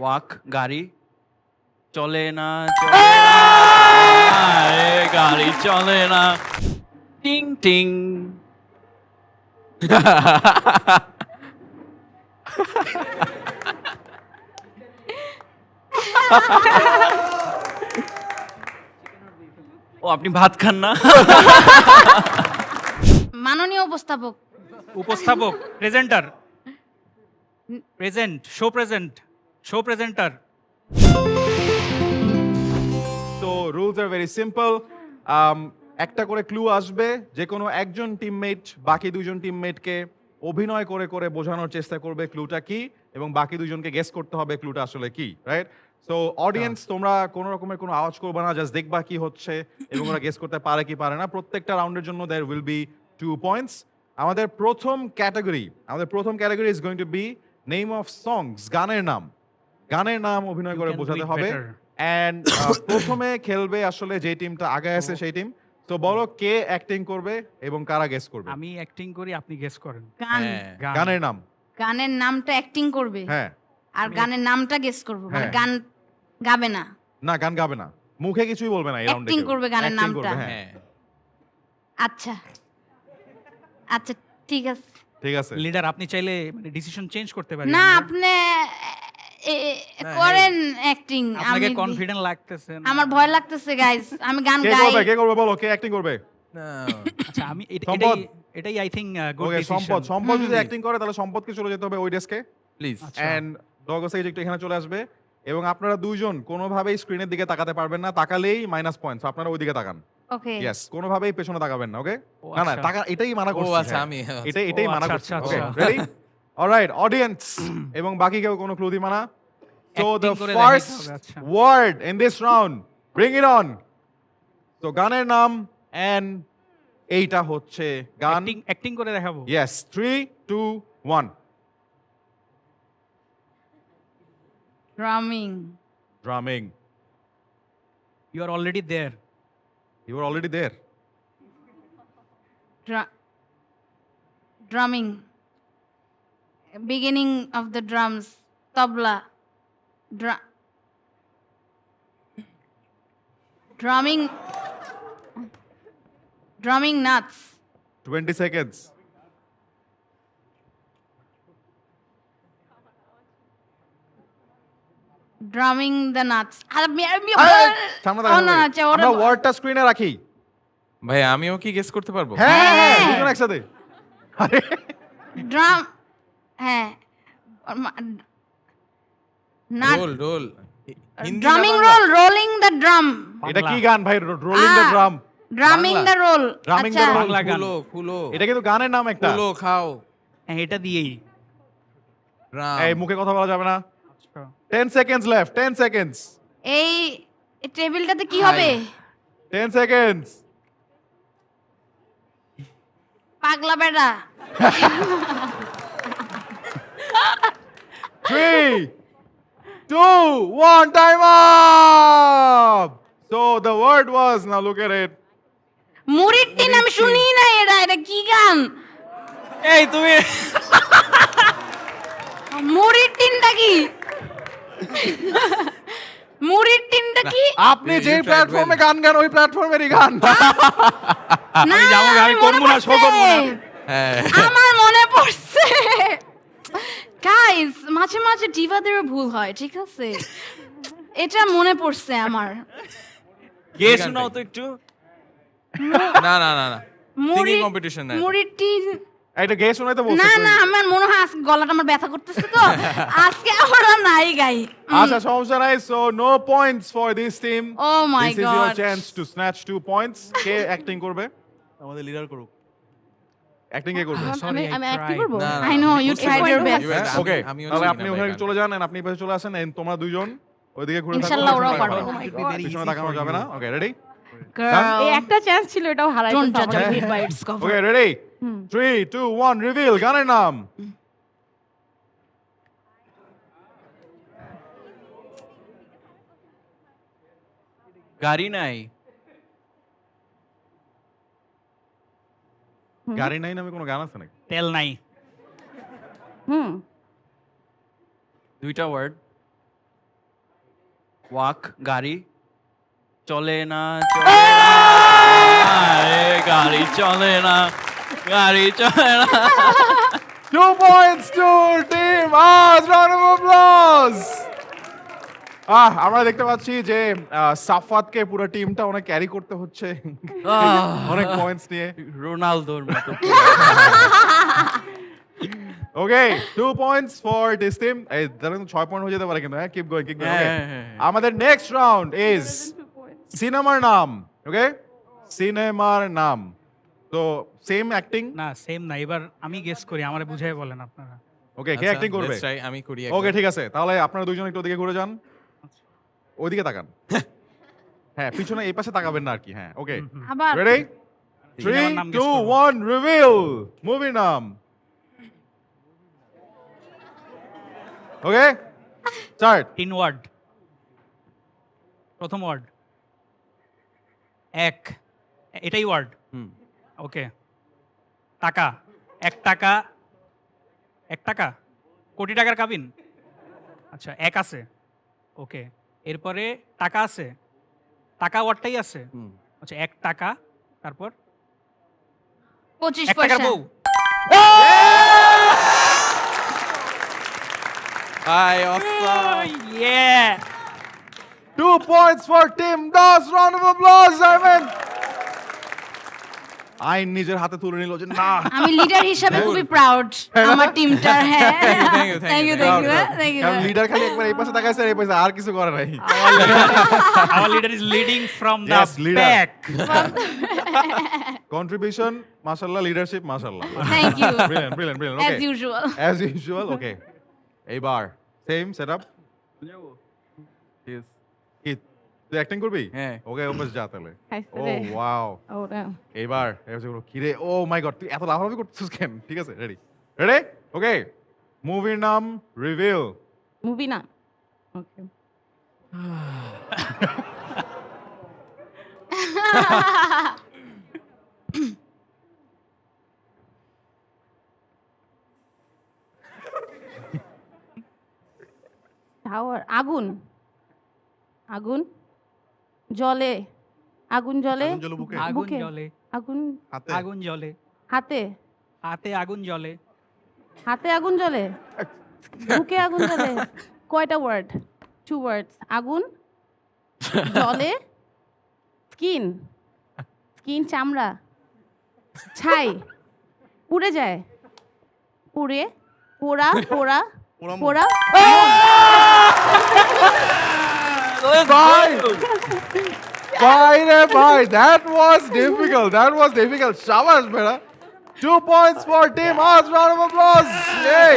Walk গাড়ি চলে না চলে না আরে গাড়ি চলে না টিং টিং ও আপনি ভাত খান না মাননীয় উপস্থাপক উপস্থাপক প্রেজেন্টার শো প্রেজেন্টার তো রুলস আর ভেরি সিম্পল একটা করে ক্লু আসবে, যে কোনো একজন টিমমেট বাকি দুজন টিমমেটকে অভিনয় করে করে বোঝানোর চেষ্টা করবে ক্লুটা কি, এবং বাকি দুজনকে গেস করতে হবে ক্লুটা আসলে কি, রাইট? সো অডিয়েন্স, তোমরা কোনো রকমের কোনো আওয়াজ করবে না, জাস্ট দেখবা কি হচ্ছে এবং ওরা গেস করতে পারে কি পারে না। প্রত্যেকটা রাউন্ডের জন্য দেয়ার উইল বি 2 পয়েন্টস। আমাদের প্রথম category is going to be name of songs, গানের নাম অভিনয় করে can do বোঝাতে it হবে। better. অ্যান্ড প্রথমে খেলবে আসলে যে টিমটা আগে আছে সেই টিম। তো বলো কে অ্যাক্টিং করবে এবং কারা গেস করবে? আমি অ্যাক্টিং করি, আপনি গেস করেন। গান গান। গানের নাম। গানের নামটা অ্যাক্টিং করবে হ্যাঁ, আর গানের নামটা গেস করবো, মানে হ্যাঁ। গান গাবে না, না গান গাবে না, মুখে কিছুই বলবে না এই রাউন্ডে। Acting করবে গানের নামটা। হ্যাঁ, আচ্ছা আচ্ছা ঠিক আছে। ঠিক আছে। লিডার আপনি চাইলে মানে ডিসিশন চেঞ্জ করতে পারেন। না আপনি করেন অ্যাক্টিং, আপনাকে আমি কনফিডেন্ট লাগতেছে না। আমার ভয় লাগতেছে গাইস, আমি গান গাই। কে করবে বলো, কে অ্যাক্টিং করবে? আচ্ছা আমি সম্পদ। এটাই I thing good okay, decision. সম্পদ যদি অ্যাক্টিং করে তাহলে সম্পদকে চলে যেতে হবে ওই ডেস্কে। প্লিজ আচ্ছা। এন্ড ডগো সাইজ একটু এখানে চলে আসবে, এবং আপনারা দুইজন কোনোভাবেই স্ক্রিনের দিকে তাকাতে পারবেন না, তাকালেই মাইনাস পয়েন্টস। আপনারা ওইদিকে তাকান। ওকে ইয়েস, কোনোভাবেই পেছনে তাকাবেন না, ওকে? ও, না না, আচ্ছা। টাকা এটাই মানা ও করছি। আচ্ছা হ্যাঁ। আমি এটাই ও, মানা আচ্ছা, করছি। আচ্ছা, ওকে, আচ্ছা। রেডি? অলরাইট অডিয়েন্স, এবং বাকি কেউ কোনো ক্লু দিবা না। So the Acting করে দেখাইতে first হবে, আচ্ছা। word in this round, bring it on. তো গানের নাম and এইটা হচ্ছে গান। অ্যাক্টিং করে দেখাবো। Yes, 3, 2, 1. Drumming Drumming. You R already there. You were already there. drumming, beginning of the drums, tabla, drumming nuts, 20 seconds. drumming the nuts. সামনে Oh, তাকান no, ভাই। আচ্ছা, ওরা- আমরা ওয়ার্ডটা স্ক্রিনে রাখি। ভাই আমিও কি গেস করতে পারবো? হ্যাঁ, দুজন একসাথে। আরে drum, হ্যাঁ, nut, roll roll drumming roll, rolling the drum, এটা কি গান ভাই? Rolling the drum. drumming Bangla. the roll. Drumming the আচ্ছা, roll. বাংলা গান। ফুলো ফুলো এটা কিন্তু গানের নাম একটা। ফুলো খাও হ্যাঁ এটা দিয়েই। রাম এই মুখে কথা বলা যাবে না। আচ্ছা। 10 seconds left. 10 seconds. এই টেবিলটাতে কি হাই। হবে? 10 seconds. পাগলা বেড়া। 3, 2, 1, time up. So the word was, now look at it. মুড়ির টিন আমি শুনি না, এটা কি গান? এই তুমি মুড়ির টিনটা কি? মুড়ির টিনটা কি? আপনি যে You tried প্ল্যাটফর্মে well. গান গান ওই প্ল্যাটফর্মেরই গান। না, যাবো, আমি আমি করবো মনে না, show করবো না। পড়ছে। হ্যাঁ আমার মনে পড়ছে। গাইস, মাঝে মাঝে ডিভাদেরও ভুল হয়, ঠিক আছে? এটা মনে পড়ছে আমার। গে শোনাও তো একটু। না না না না সিঙ্গিং কম্পিটিশন না এটা। মুড়ির টিন। এটা গেস শোনাই তো বলছি। না না, আমার মনে হয় আজকে গলাটা আমার ব্যথা করতেছে তো আজকে আমার আর নাই গাই। আচ্ছা, সমস্যা নাই। So no points for this team. Oh my This is your God. chance to snatch 2 points. K acting করবে? আমাদের লিডার করুক। অ্যাক্টিং কে করবে? Sorry, I আমি অ্যাক্টিং tried. করব? না, না, I know, you বুঝতে tried পারছি। your আমি- best. আমি- ওকে, আমিও তাহলে চিনি আপনি না ওখানে ভাই চলে যান and আপনি পাশে চলে আসেন and তোমরা দুজন ওইদিকে ঘুরে থাকো। ইনশাআল্লাহ ওরাও পিছনে পারবে। তাকাও। Oh my It will be God. very পিছনে easy তাকানো for যাবে you. না। ওকে, রেডি? Girl, এই একটা চান্স ছিল, এটাও হারাইতে don't judge a হবে। book by its cover. Okay, ready? 3, 2, 1, reveal গানের নাম। গাড়ি নাই গাড়ি নাই নামে কোনো গান আছে নাকি? তেল নাই। হুম, দুইটা ওয়ার্ড ওয়াক গাড়ি চলে না চলে না আরে গাড়ি চলে না গাড়ি চলে না 2 points to team Oz. Round of applause. আমরা দেখতে পাচ্ছি যে সাফাতকে পুরো টিমটা অনেক ক্যারি করতে হচ্ছে অনেক পয়েন্টস নিয়ে। রোনালদোর মতো ওকে 2 points for this team. এই ধরেন 6 পয়েন্ট হয়ে যেতে পারে কিন্তু হ্যাঁ কিপ গোইং কিপ গোইং। আমাদের নেক্সট রাউন্ড ইজ সিনেমার নাম। ওকে সিনেমার নাম। তো সেম অ্যাক্টিং। না সেম না, এবার আমি গেস করি, আমারে বুঝাই বলেন আপনারা। ওকে কে অ্যাক্টিং করবে? আমি করি ওকে ঠিক আছে, তাহলে আপনারা দুইজন একটু ওদিকে ঘুরে যান, ওইদিকে তাকান। হ্যাঁ পিছনে এই পাশে তাকাবেন না আর কি। হ্যাঁ ওকে আবার রেডি সিনেমার 3 নাম guess 2 করবো। 1 রিভিল মুভি নাম। Okay start. 3 ওয়ার্ড। প্রথম ওয়ার্ড এক, এটাই ওয়ার্ড। ওকে টাকা, 1 টাকা, 1 টাকা, কোটি টাকার কাবিন। আচ্ছা 1 আছে, ওকে। এরপরে টাকা আছে, টাকা ওয়ার্ডটাই আছে। আচ্ছা 1 টাকা, তারপর 25 1 টাকার পয়সা বউ। হাই অসাম ইয়ে 2 points for team Das. Round of applause. আইন নিজের হাতে তুলে নিল যে না আমি লিডার হিসাবে খুবই প্রাউড আমার টিমটার। হ্যাঁ Thank you, thank you, thank you thank you কারণ লিডার খালি একবার এই পাশে তাকাইছে আর এই পাশে আর কিছু করে নাই। our leader is leading from the Yes, leader. back. Contribution মাশাআল্লাহ, লিডারশিপ মাশাআল্লাহ। Thank you brilliant brilliant brilliant. As okay usual. As usual. Okay এইবার সেম সেটআপ। তুই অ্যাক্টিং করবি? হ্যাঁ। ওকে ওপাশ যা তাহলে। ও রে। ওয়াও এইবার কিরে ও মাই গড তুই এত লাফালাফি করছিস কেন? ঠিক আছে রেডি রেডি ওকে মুভির নাম রিভিল। মুভি না ওকে টাওয়ার আগুন আগুন জলে আগুন জলে আগুন বুকে জ্বলে, আগুন আগুন জ্বলে, হাতে হাতে আগুন জ্বলে। হাতে আগুন জ্বলে বুকে আগুন জ্বলে কয়টা ওয়ার্ড? 2 ওয়ার্ডস আগুন জলে স্কিন স্কিন চামড়া ছাই পুড়ে যায় পুড়ে পোড়া পোড়া পোড়া ভাই ভাই রে ভাই that was difficult শাবাশ বেটা 2 points for team Oz. Round of applause. Yay.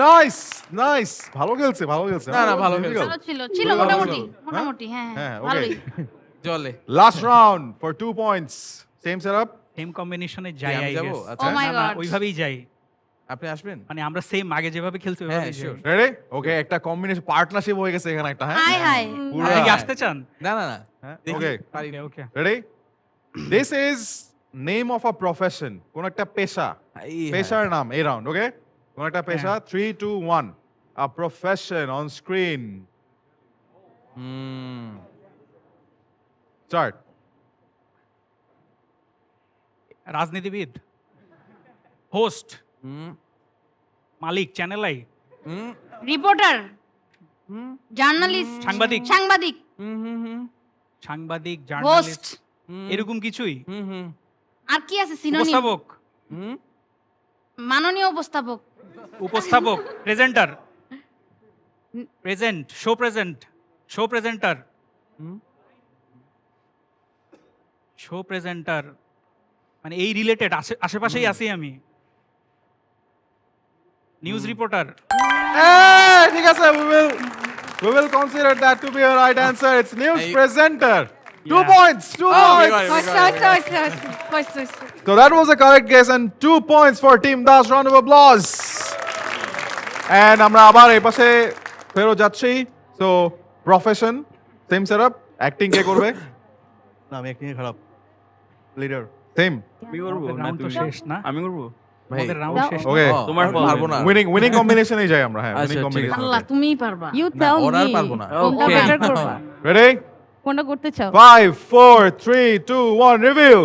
Nice nice ভালো খেলছে ভালো খেলছে। না, না, ভালো Difficult. ভালো ছিল ছিল ভালো মোটামুটি ছিল। মোটামুটি হ্যাঁ হ্যাঁ ওকে ভালোই জলে last round for 2 points same setup. Same কম্বিনেশনে যাই আমি আই যাবো? গেস। আচ্ছা। ও মাই গড ওইভাবেই যাই, আপনি আসবেন? মানে আমরা সেম আগে যেভাবে খেলছি হ্যাঁ, ওইভাবেই যাই। sure. রেডি ওকে একটা কম্বিনেশন পার্টনারশিপ হয়ে গেছে এখানে একটা। হ্যাঁ হাই হাই পুরো আপনি কি হ্যাঁ। আসতে চান? না না না হ্যাঁ দেখি, ওকে পারি। Okay okay ready this is name of a profession, কোন একটা পেশা, এই পেশার নাম এই রাউন্ড। ওকে কোন একটা পেশা 3 2 1 a profession on screen start. রাজনীতিবিদ, host, Malik, channel I, reporter journalist সাংবাদিক। সাংবাদিক সাংবাদিক, হোস্ট জার্নালিস্ট, এরকম কিছুই। আর কি আছে সিনোনিম? উপস্থাপক, মাননীয় উপস্থাপক উপস্থাপক, presenter, present, show present, show presenter, show presenter, মানে এই রিলেটেড আশেপাশেই আছি আমি। নিউজ রিপোর্টার, ঠিক আছে we will consider that to be a right answer. It's news Hey. presenter. 2 Yeah. points 2 Oh, we points. got it. হইছে So that was a correct guess and 2 points for team Das. Round of applause. And আমরা আবার এই পাশে ফেরত যাচ্ছি। So profession same setup, acting কে করবে? না আমি একদিন খারাপ লিডার Same আমি করবো না রাউন্ড তো তুমি? শেষ না? আমি করবো ভাই আমাদের রাউন্ড দাও। শেষ ওকে ও, তোমার আমি বল। পারবো না উইনিং কম্বিনেশনেই যাই আমরা, হ্যাঁ আচ্ছা, উইনিং ঠিক কম্বিনেশন। আল্লাহ তুমিই পারবা। ইউ না, টেল ওরা আর মি পারবো না। কোনটা Okay. বেটার করবা রেডি কোনটা করতে চাও 5 4 3 2 1 reveal.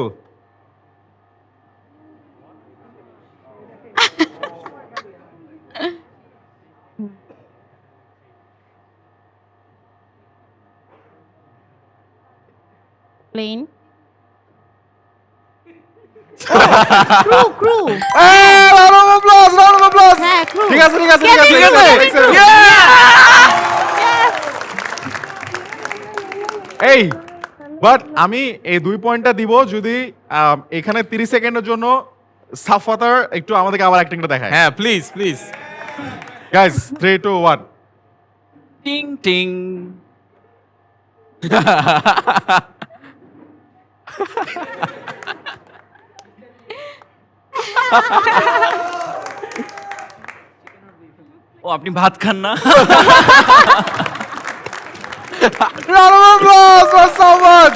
Plane crew crew round of applause, round of applause. হ্যাঁ ক্রু ঠিক আছে ঠিক আছে ঠিক আছে, ঠিক আছে। excellent, excellent. এই বাট আমি এই 2 পয়েন্টটা দিব যদি এখানে 30 সেকেন্ডের জন্য সাফাতার একটু আমাদেরকে আবার অ্যাক্টিংটা দেখায়। হ্যাঁ প্লিজ প্লিজ গাইস 3 2 1 টিং টিং ও আপনি ভাত খান না? Round of applause for someone.